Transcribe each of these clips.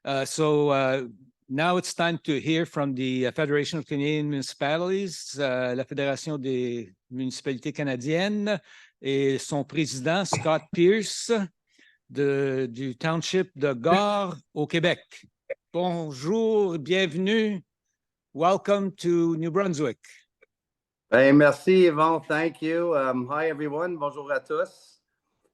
Now it's time to hear from the Federation of Canadian Municipalities, la Fédération des municipalités canadiennes, et son président, Scott Pearce, du Township de Gore au Québec. Bonjour, bienvenue. Welcome to New Brunswick. Hey, merci, Yvon. Thank you. Hi, everyone. Bonjour à tous.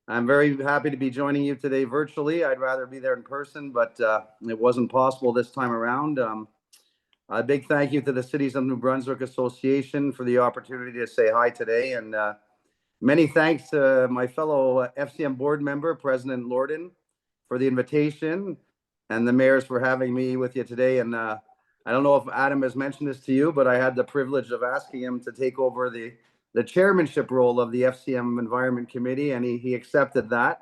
I'm very happy to be joining you today virtually. I'd rather be there in person, but it wasn't possible this time around. A big thank you to the Cities of New Brunswick Association for the opportunity to say hi today. And many thanks to my fellow FCM board member, President Lorden, for the invitation, and the mayors for having me with you today. And I don't know if Adam has mentioned this to you, but I had the privilege of asking him to take over the chairmanship role of the FCM Environment Committee, and he accepted that.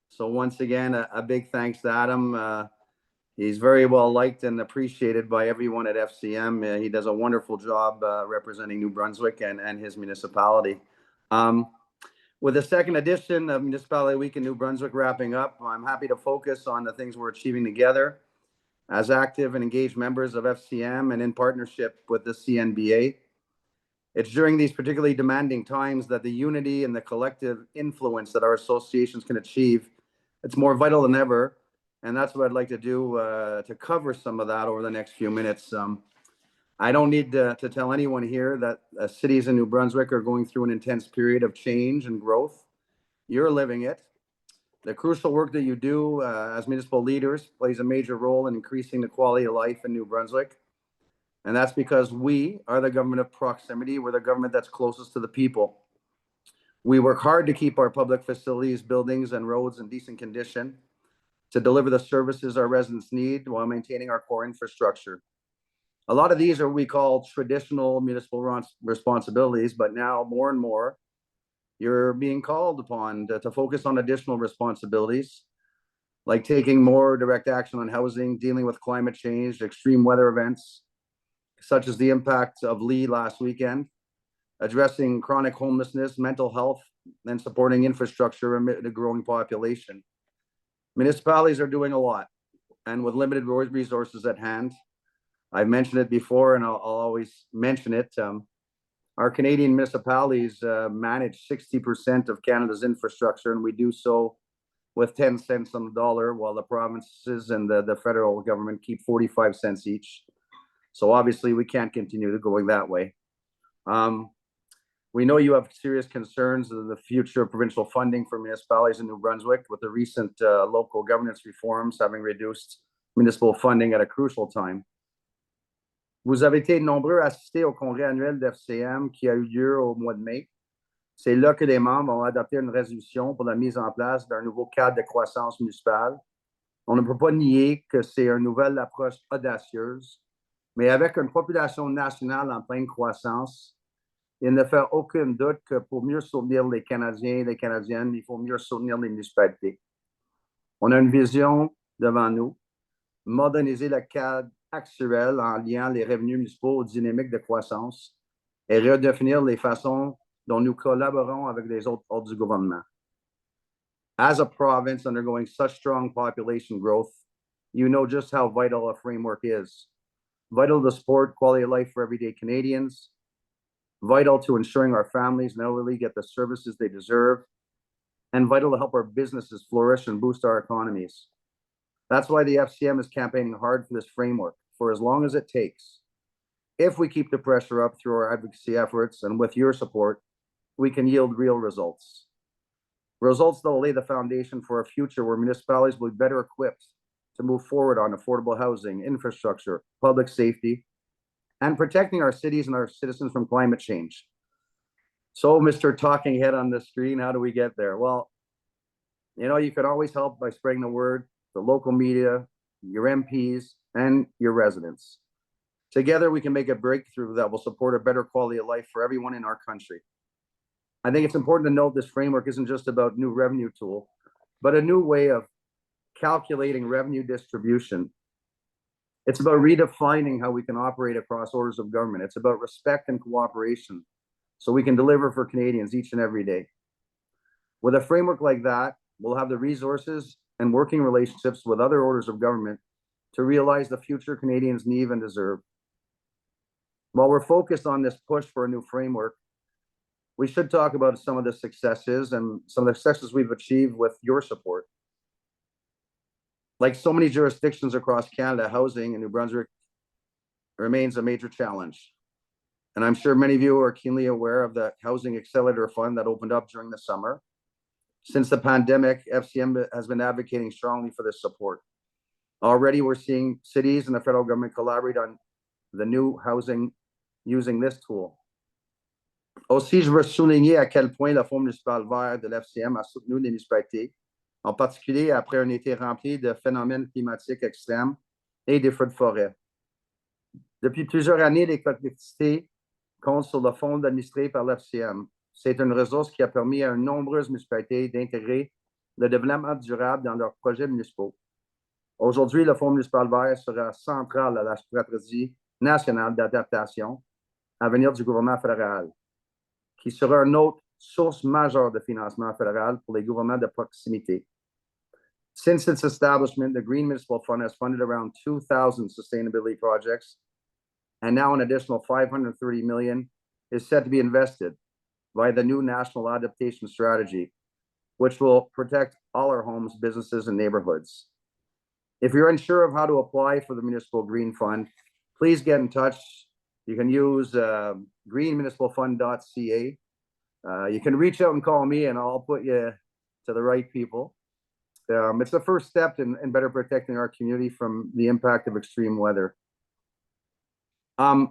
So once again, a big thanks to Adam. He's very well liked and appreciated by everyone at FCM. He does a wonderful job representing New Brunswick and his municipality. With the second edition of Municipality Week in New Brunswick wrapping up, I'm happy to focus on the things we're achieving together as active and engaged members of FCM and in partnership with the CNBA. It's during these particularly demanding times that the unity and the collective influence that our associations can achieve, it's more vital than ever. And that's what I'd like to do to cover some of that over the next few minutes. I don't need to tell anyone here that cities in New Brunswick are going through an intense period of change and growth. You're living it. The crucial work that you do as municipal leaders plays a major role in increasing the quality of life in New Brunswick. And that's because we are the government of proximity. We're the government that's closest to the people. We work hard to keep our public facilities, buildings, and roads in decent condition to deliver the services our residents need while maintaining our core infrastructure. A lot of these are what we call traditional municipal responsibilities, but now more and more, you're being called upon to focus on additional responsibilities, like taking more direct action on housing, dealing with climate change, extreme weather events, such as the impact of Lee last weekend, addressing chronic homelessness, mental health, and supporting infrastructure amid a growing population. Municipalities are doing a lot, and with limited resources at hand. I've mentioned it before, and I'll always mention it. Our Canadian municipalities manage 60% of Canada's infrastructure, and we do so with 10 cents on the dollar, while the provinces and the federal government keep 45 cents each. So obviously we can't continue going that way. We know you have serious concerns of the future of provincial funding for municipalities in New Brunswick, with the recent local governance reforms having reduced municipal funding at a crucial time. Vous avez été nombreux à assister au congrès annuel d'FCM qui a eu lieu au mois de mai. C'est là que les membres ont adopté une résolution pour la mise en place d'un nouveau cadre de croissance municipale. On ne peut pas nier que c'est une nouvelle approche audacieuse, mais avec une population nationale en pleine croissance, il ne fait aucun doute que pour mieux soutenir les Canadiens et les Canadiennes, il faut mieux soutenir les municipalités. On a une vision devant nous, moderniser le cadre actuel en liant les revenus municipaux aux dynamiques de croissance et redéfinir les façons dont nous collaborons avec les autres ordres du gouvernement. As a province undergoing such strong population growth, you know just how vital a framework is. Vital to support quality of life for everyday Canadians, vital to ensuring our families and elderly get the services they deserve, and vital to help our businesses flourish and boost our economies. That's why the FCM is campaigning hard for this framework for as long as it takes. If we keep the pressure up through our advocacy efforts and with your support, we can yield real results. Results that will lay the foundation for a future where municipalities will be better equipped to move forward on affordable housing, infrastructure, public safety, and protecting our cities and our citizens from climate change. So, Mr. Talking Head on the screen, how do we get there? Well, you know, you can always help by spreading the word, the local media, your MPs, and your residents. Together, we can make a breakthrough that will support a better quality of life for everyone in our country. I think it's important to note this framework isn't just about new revenue tool, but a new way of calculating revenue distribution. It's about redefining how we can operate across orders of government. It's about respect and cooperation so we can deliver for Canadians each and every day. With a framework like that, we'll have the resources and working relationships with other orders of government to realize the future Canadians need and deserve. While we're focused on this push for a new framework, we should talk about some of the successes and some of the successes we've achieved with your support. Like so many jurisdictions across Canada, housing in New Brunswick remains a major challenge. And I'm sure many of you are keenly aware of the Housing Accelerator Fund that opened up during the summer. Since the pandemic, FCM has been advocating strongly for this support. Already, we're seeing cities and the federal government collaborate on the new housing using this tool. Aussi, je veux souligner à quel point le Fonds municipal vert de l'FCM a soutenu les municipalités, en particulier après un été rempli de phénomènes climatiques extrêmes et des feux de forêt. Depuis plusieurs années, les collectivités comptent sur le fonds administré par l'FCM. C'est une ressource qui a permis à nombreuses municipalités d'intégrer le développement durable dans leurs projets municipaux. Aujourd'hui, le Fonds municipal vert sera central à la stratégie nationale d'adaptation à venir du gouvernement fédéral, qui sera une autre source majeure de financement fédéral pour les gouvernements de proximité. Since its establishment, the Green Municipal Fund has funded around 2,000 sustainability projects, and now an additional $530 million is set to be invested by the new National Adaptation Strategy, which will protect all our homes, businesses, and neighborhoods. If you're unsure of how to apply for the Municipal Green Fund, please get in touch. You can use greenmunicipalfund.ca. You can reach out and call me, and I'll put you to the right people. It's the first step in better protecting our community from the impact of extreme weather. I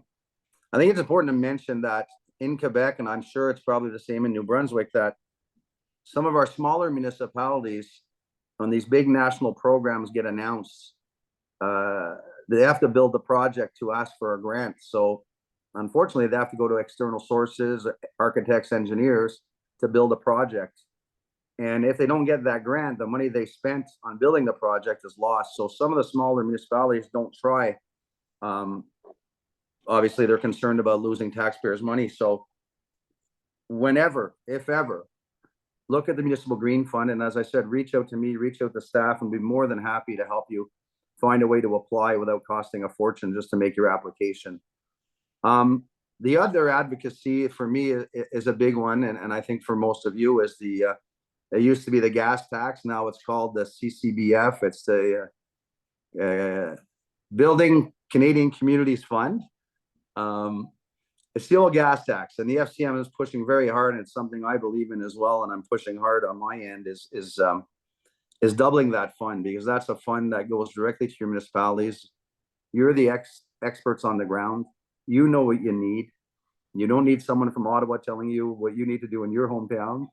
think it's important to mention that in Quebec, and I'm sure it's probably the same in New Brunswick, that some of our smaller municipalities, when these big national programs get announced, they have to build the project to ask for a grant. So unfortunately, they have to go to external sources, architects, engineers, to build a project. And if they don't get that grant, the money they spent on building the project is lost. So some of the smaller municipalities don't try. Obviously, they're concerned about losing taxpayers' money. So whenever, if ever, look at the Municipal Green Fund. And as I said, reach out to me, reach out to staff, and be more than happy to help you find a way to apply without costing a fortune just to make your application. The other advocacy for me is a big one, and I think for most of you is it used to be the gas tax. Now it's called the CCBF. It's the Building Canadian Communities Fund. It's the old gas tax, and the FCM is pushing very hard, and it's something I believe in as well, and I'm pushing hard on my end, is doubling that fund, because that's a fund that goes directly to your municipalities. You're the experts on the ground. You know what you need. You don't need someone from Ottawa telling you what you need to do in your hometown.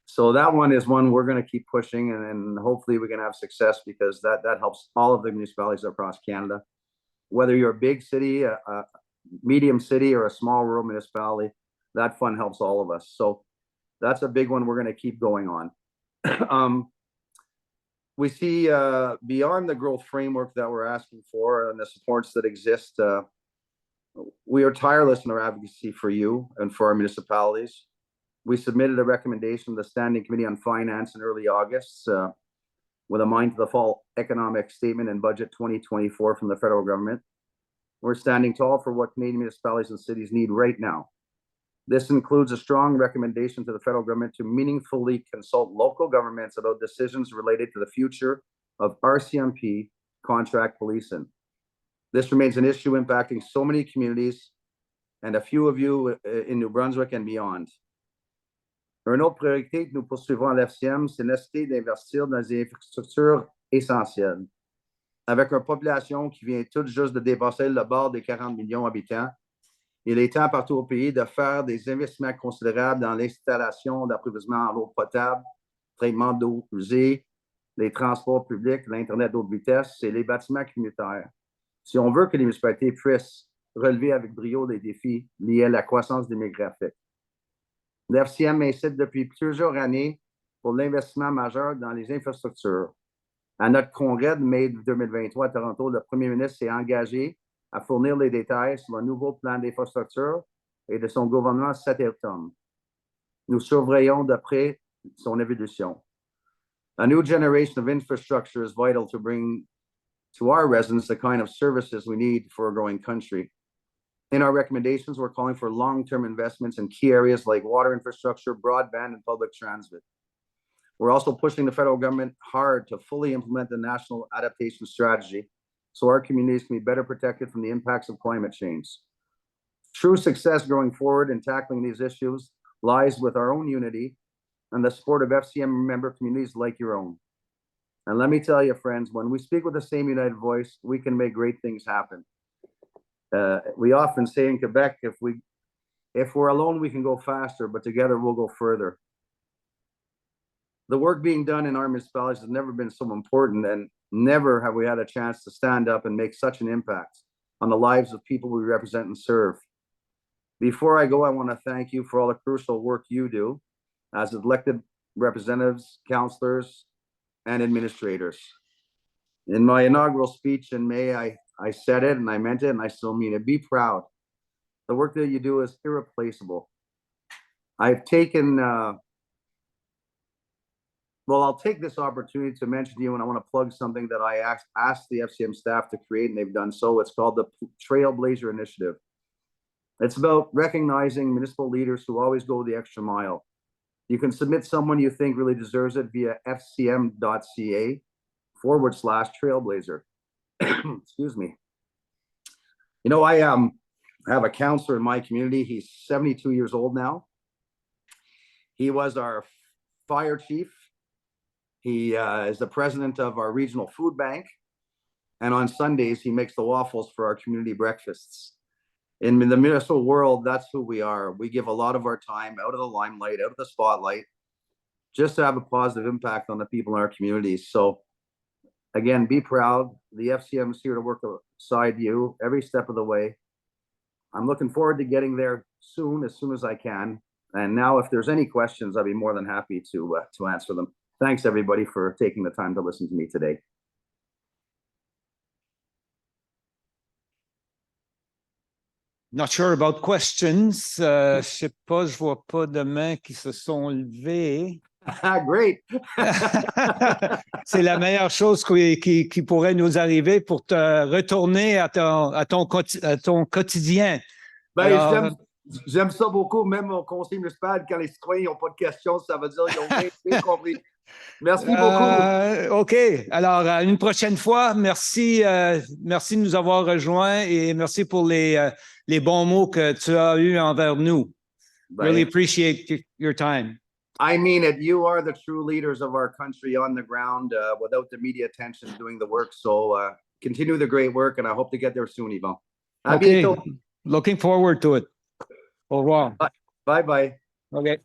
So that one is one we're going to keep pushing, and hopefully we can have success, because that helps all of the municipalities across Canada. Whether you're a big city, a medium city, or a small rural municipality, that fund helps all of us. So that's a big one we're going to keep going on. We see beyond the growth framework that we're asking for and the supports that exist, we are tireless in our advocacy for you and for our municipalities. We submitted a recommendation to the Standing Committee on Finance in early August with a mind to the fall economic statement and budget 2024 from the federal government. We're standing tall for what Canadian municipalities and cities need right now. This includes a strong recommendation to the federal government to meaningfully consult local governments about decisions related to the future of RCMP contract policing. This remains an issue impacting so many communities and a few of you in New Brunswick and beyond. Une autre priorité que nous poursuivons à l'FCM, c'est la nécessité d'investir dans des infrastructures essentielles. Avec une population qui vient tout juste de dépasser le bord des 40 millions d'habitants, il est temps partout au pays de faire des investissements considérables dans l'installation d'approvisionnement en eau potable, traitement d'eau usée, les transports publics, l'Internet haute vitesse et les bâtiments communautaires. Si on veut que les municipalités puissent relever avec brio des défis liés à la croissance démographique. L'FCM incite depuis plusieurs années pour l'investissement majeur dans les infrastructures. À notre congrès de mai 2023 à Toronto, le premier ministre s'est engagé à fournir les détails sur le nouveau plan d'infrastructure et de son gouvernement cet automne. Nous surveillons de près son évolution. A new generation of infrastructure is vital to bring to our residents the kind of services we need for a growing country. In our recommendations, we're calling for long-term investments in key areas like water infrastructure, broadband, and public transit. We're also pushing the federal government hard to fully implement the national adaptation strategy so our communities can be better protected from the impacts of climate change. True success going forward in tackling these issues lies with our own unity and the support of FCM member communities like your own. And let me tell you, friends, when we speak with the same united voice, we can make great things happen. We often say in Quebec, if we're alone, we can go faster, but together we'll go further. The work being done in our municipalities has never been so important, and never have we had a chance to stand up and make such an impact on the lives of people we represent and serve. Before I go, I want to thank you for all the crucial work you do as elected representatives, councillors, and administrators. In my inaugural speech in May, I said it and I meant it and I still mean it. Be proud. The work that you do is irreplaceable. I've taken, I'll take this opportunity to mention to you, and I want to plug something that I asked the FCM staff to create, and they've done so. It's called the Trailblazer Initiative. It's about recognizing municipal leaders who always go the extra mile. You can submit someone you think really deserves it via fcm.ca/trailblazer. Excuse me. You know, I have a counselor in my community. He's 72 years old now. He was our fire chief. He is the president of our regional food bank. And on Sundays, he makes the waffles for our community breakfasts. In the municipal world, that's who we are. We give a lot of our time out of the limelight, out of the spotlight, just to have a positive impact on the people in our communities. So again, be proud. The FCM is here to work alongside you every step of the way. I'm looking forward to getting there soon as I can. And now if there's any questions, I'd be more than happy to answer them. Thanks everybody for taking the time to listen to me today. Not sure about questions. Je sais pas, je vois pas de mains qui se sont levées. Great. C'est la meilleure chose qui pourrait nous arriver pour te retourner à ton quotidien. Ben, alors, j'aime ça beaucoup, même au conseil municipal, quand les citoyens n'ont pas de questions, ça veut dire qu'ils ont bien compris. Merci beaucoup. OK. Alors, une prochaine fois, merci de nous avoir rejoints et merci pour les bons mots que tu as eus envers nous. Really appreciate your time. I mean it. You are the true leaders of our country on the ground without the media attention doing the work. So continue the great work, and I hope to get there soon, Yvon. Okay. Looking forward to it. Au revoir. Bye-bye. Okay.